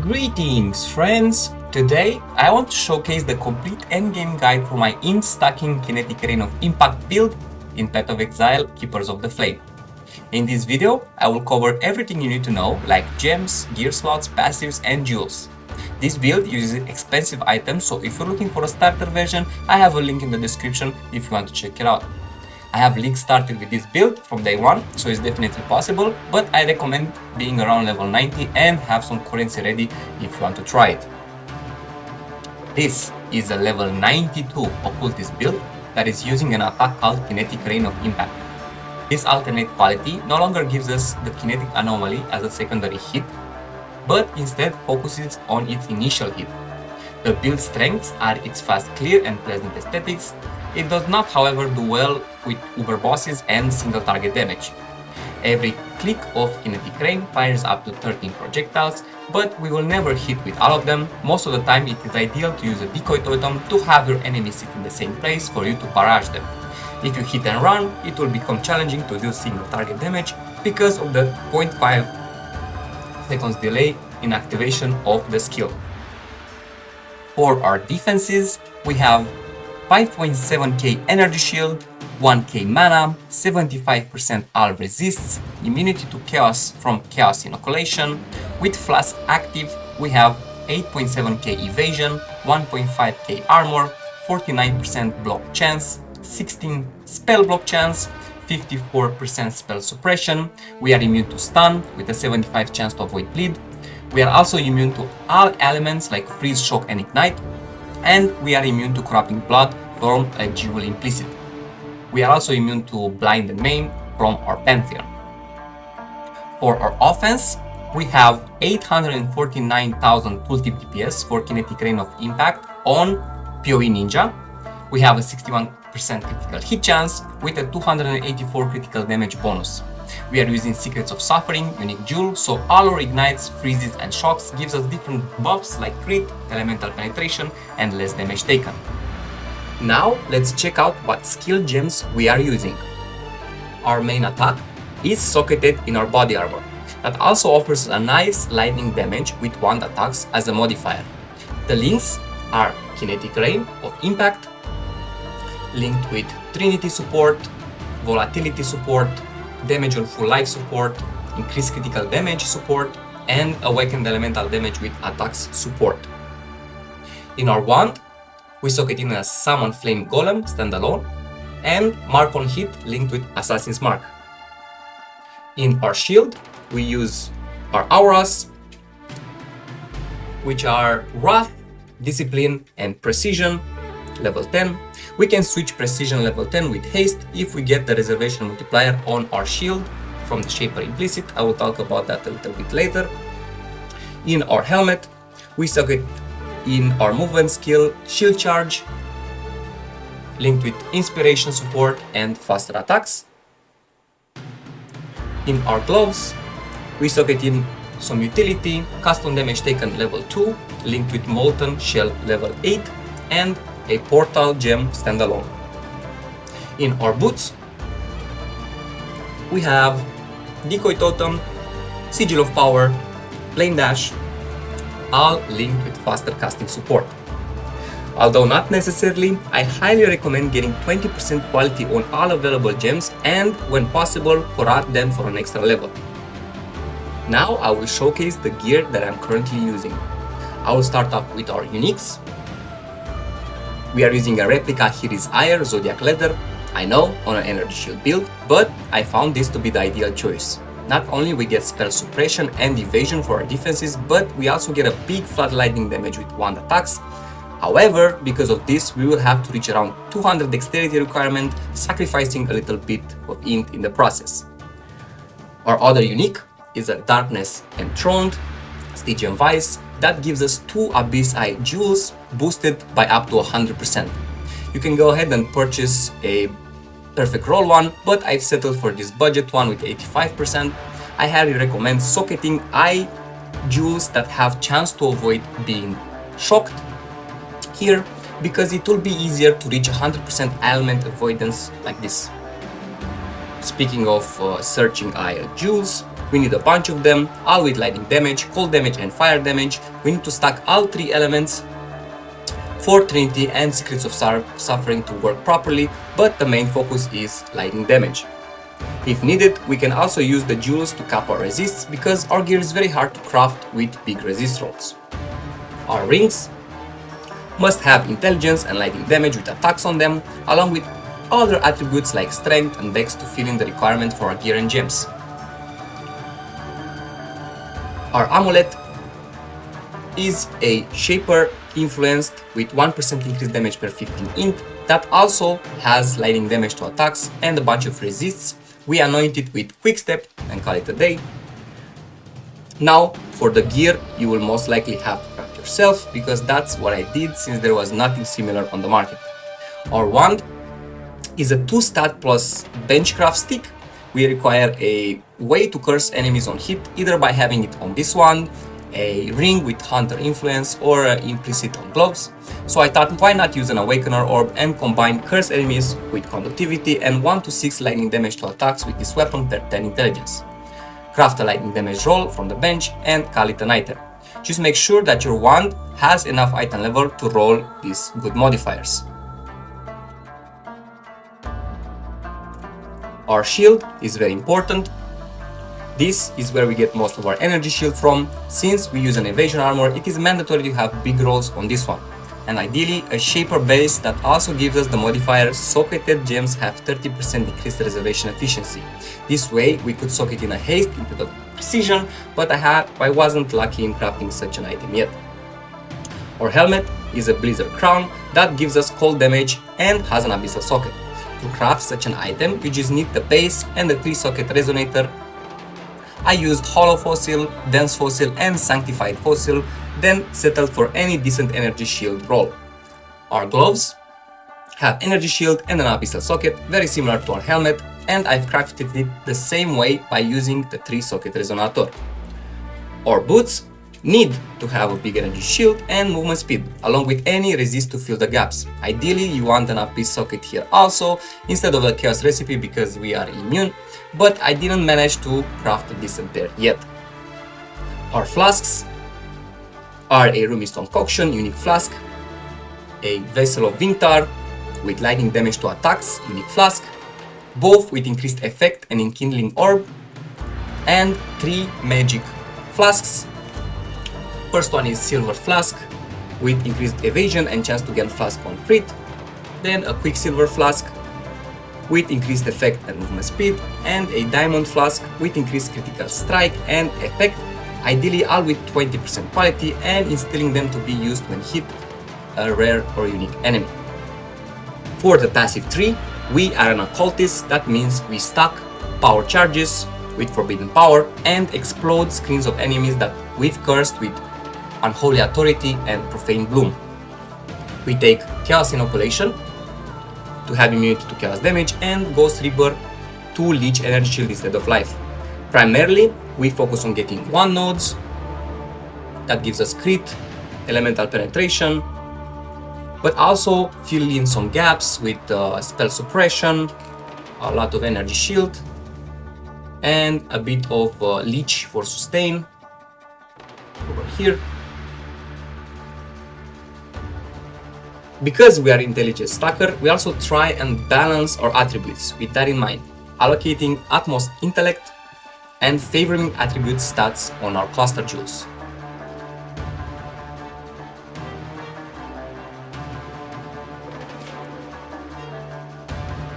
Greetings friends! Today I want to showcase the complete endgame guide for my Int-stacking Kinetic Rain of Impact build in Path of Exile Keepers of the Flame. In this video I will cover everything you need to know like gems, gear slots, passives and jewels. This build uses expensive items, so if you're looking for a starter version, I have a link in the description if you want to check it out. I have links started with this build from day one, so it's definitely possible, but I recommend being around level 90 and have some currency ready if you want to try it. This is a level 92 occultist build that is using an attack called Kinetic Rain of Impact. This alternate quality no longer gives us the kinetic anomaly as a secondary hit, but instead focuses on its initial hit. The build strengths are its fast clear and pleasant aesthetics. It does not, however, do well with uber bosses and single target damage. Every click of Kinetic Rain fires up to 13 projectiles, but we will never hit with all of them. Most of the time it is ideal to use a decoy totem to have your enemies sit in the same place for you to barrage them. If you hit and run, it will become challenging to deal single target damage because of the 0.5 seconds delay in activation of the skill. For our defenses, we have 5.7k energy shield, 1k mana, 75% all resists, immunity to chaos from chaos inoculation. With flask active, we have 8.7k evasion, 1.5k armor, 49% block chance, 16 spell block chance, 54% spell suppression. We are immune to stun with a 75% chance to avoid bleed. We are also immune to all elements like freeze, shock and ignite, and we are immune to corrupting blood from a jewel implicit. We are also immune to blind and maim from our pantheon. For our offense, we have 849,000 tooltip DPS for Kinetic Rain of Impact on PoE Ninja. We have a 61% critical hit chance with a 284 critical damage bonus. We are using Secrets of Suffering, unique jewel, so all our ignites, freezes and shocks gives us different buffs like crit, elemental penetration and less damage taken. Now let's check out what skill gems we are using. Our main attack is socketed in our body armor. That also offers a nice lightning damage with wand attacks as a modifier. The links are Kinetic Rain of Impact, linked with Trinity support, volatility support, damage on full life support, increased critical damage support, and awakened elemental damage with attacks support. In our wand, we socket in a Summon Flame Golem standalone and Mark on Hit linked with Assassin's Mark. In our shield, we use our auras, which are Wrath, Discipline and Precision, level 10. We can switch Precision level 10 with Haste if we get the reservation multiplier on our shield from the Shaper implicit. I will talk about that a little bit later. In our helmet, we socket in our movement skill Shield Charge, linked with Inspiration support and faster attacks. In our gloves, we socket in some utility, custom damage taken level 2, linked with Molten Shell level 8, and a portal gem standalone. In our boots, we have Decoy Totem, Sigil of Power, Plane Dash, all linked with faster casting support. Although not necessarily, I highly recommend getting 20% quality on all available gems and, when possible, corrupt them for an extra level. Now I will showcase the gear that I'm currently using. I will start off with our uniques. We are using a replica Hiri's Ire Zodiac Leather, I know, on an energy shield build, but I found this to be the ideal choice. Not only we get spell suppression and evasion for our defenses, but we also get a big flat lightning damage with wand attacks. However, because of this, we will have to reach around 200 dexterity requirement, sacrificing a little bit of int in the process. Our other unique is a Darkness Enthroned Stygian Vice that gives us 2 Abyss Eye jewels boosted by up to 100%. You can go ahead and purchase a perfect roll one, but I've settled for this budget one with 85%. I highly recommend socketing eye jewels that have chance to avoid being shocked here, because it will be easier to reach 100% element avoidance like this. Speaking of searching eye jewels, We need a bunch of them, all with lightning damage, cold damage and fire damage. We need to stack all three elements for Trinity and Secrets of Suffering to work properly, but the main focus is lightning damage. If needed, we can also use the jewels to cap our resists, because our gear is very hard to craft with big resist rolls. Our rings must have intelligence and lightning damage with attacks on them, along with other attributes like strength and dex to fill in the requirement for our gear and gems. Our amulet is a shaper influenced with 1% increased damage per 15 int that also has lightning damage to attacks and a bunch of resists. We anoint it with quick step and call it a day. Now for the gear, you will most likely have to craft yourself, because that's what I did since there was nothing similar on the market. Our wand is a 2-stat plus benchcraft stick. We require a way to curse enemies on hit, either by having it on this wand, a ring with hunter influence, or implicit on gloves. So I thought, why not use an awakener orb and combine curse enemies with conductivity and 1 to 6 lightning damage to attacks with this weapon per 10 intelligence. Craft a lightning damage roll from the bench and call it an item. Just make sure that your wand has enough item level to roll these good modifiers. Our shield is very important. This is where we get most of our energy shield from. Since we use an evasion armor, it is mandatory to have big rolls on this one. And ideally a shaper base that also gives us the modifier socketed gems have 30% decreased reservation efficiency. This way we could socket in a haste instead of precision, but I wasn't lucky in crafting such an item yet. Our helmet is a blizzard crown that gives us cold damage and has an abyssal socket. To craft such an item, you just need the base and the 3-socket resonator. I used hollow fossil, dense fossil and sanctified fossil, then settled for any decent energy shield roll. Our gloves have energy shield and an abyssal socket, very similar to our helmet, and I've crafted it the same way by using the 3-socket resonator. Our boots need to have a big energy shield and movement speed, along with any resist to fill the gaps. Ideally you want an abyss socket here also, instead of a chaos recipe, because we are immune, but I didn't manage to craft a decent pair yet. Our flasks are a Ruby Stone Concoction unique flask, a Vessel of Vintar with lightning damage to attacks unique flask, both with increased effect and enkindling orb, and 3 magic flasks. First one is Silver Flask with increased evasion and chance to gain flask on crit, then a Quicksilver Flask with increased effect and movement speed, and a Diamond Flask with increased critical strike and effect, ideally all with 20% quality and instilling them to be used when hit a rare or unique enemy. For the passive tree, we are an occultist. That means we stack power charges with forbidden power and explode screens of enemies that we've cursed with Unholy Authority and Profane Bloom. We take Chaos Inoculation to have immunity to chaos damage and Ghost Reaper to leech energy shield instead of life. Primarily, we focus on getting 1 nodes that gives us crit, elemental penetration, but also fill in some gaps with spell suppression, a lot of energy shield, and a bit of leech for sustain over here. Because we are intelligent stacker, we also try and balance our attributes with that in mind, allocating utmost intellect and favoring attribute stats on our cluster jewels.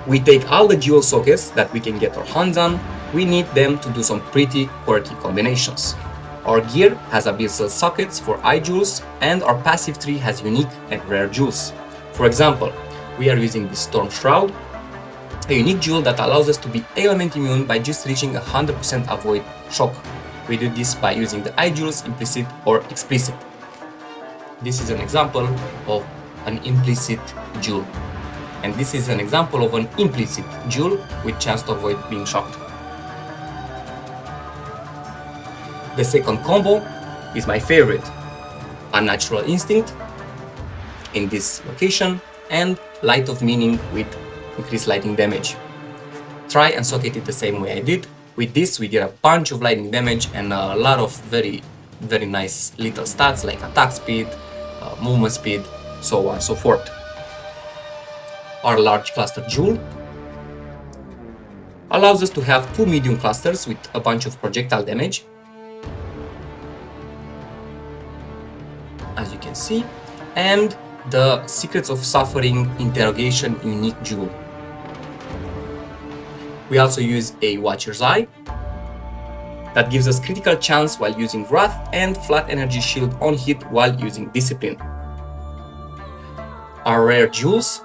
We take all the jewel sockets that we can get our hands on. We need them to do some pretty quirky combinations. Our gear has abyssal sockets for eye jewels, and our passive tree has unique and rare jewels. For example, we are using the Storm Shroud, a unique jewel that allows us to be element immune by just reaching 100% avoid shock. We do this by using the eye jewels implicit or explicit. This is an example of an implicit jewel, and this is an example of an implicit jewel with chance to avoid being shocked. The second combo is my favorite, Unnatural Instinct in this location and Light of Meaning with increased lightning damage. Try and socket it the same way I did, With this we get a bunch of lightning damage and a lot of very nice little stats like attack speed, movement speed, so on and so forth. Our large cluster jewel allows us to have 2 medium clusters with a bunch of projectile damage, as you can see, and the Secrets of Suffering interrogation unique jewel. We also use a Watcher's Eye that gives us critical chance while using Wrath and flat energy shield on hit while using Discipline. Our rare jewels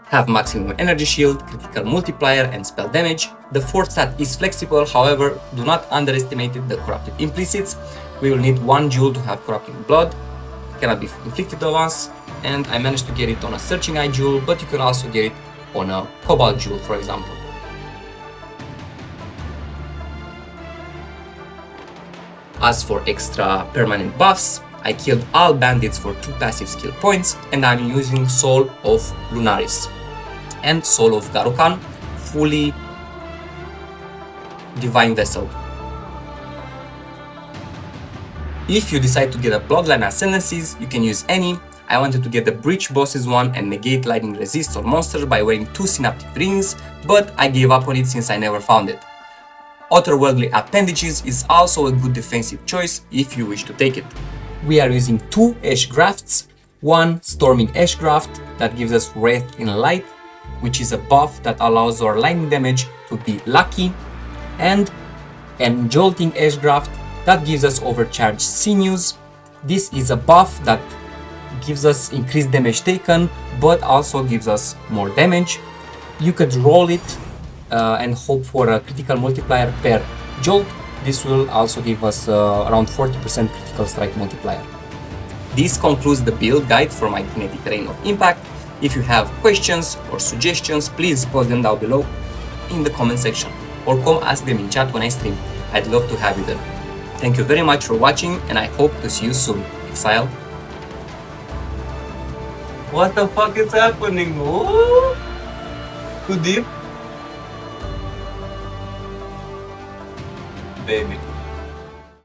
have maximum energy shield, critical multiplier and spell damage. The fourth stat is flexible, however, do not underestimate the corrupted implicits. We will need 1 jewel to have corrupting blood, it cannot be inflicted on us, and I managed to get it on a searching eye jewel, but you can also get it on a cobalt jewel, for example. As for extra permanent buffs, I killed all bandits for 2 passive skill points, and I'm using Soul of Lunaris and Soul of Garukan, fully Divine Vessel. If you decide to get a Bloodline Ascendancies, you can use any. I wanted to get the Breach Bosses one and negate lightning resist on monsters by wearing 2 synaptic rings, but I gave up on it since I never found it. Otherworldly Appendages is also a good defensive choice if you wish to take it. We are using 2 Ash Grafts, 1 Storming Ash Graft that gives us Wrath in Light, which is a buff that allows our lightning damage to be lucky, and an Jolting Ash Graft that gives us Overcharged Sinews. This is a buff that gives us increased damage taken, but also gives us more damage. You could roll it and hope for a critical multiplier per jolt. This will also give us around 40% critical strike multiplier. This concludes the build guide for my Kinetic Rain of Impact. If you have questions or suggestions, please post them down below in the comment section or come ask them in chat when I stream. I'd love to have you there. Thank you very much for watching and I hope to see you soon. Exile. What the fuck is happening? Oh, too deep? Baby.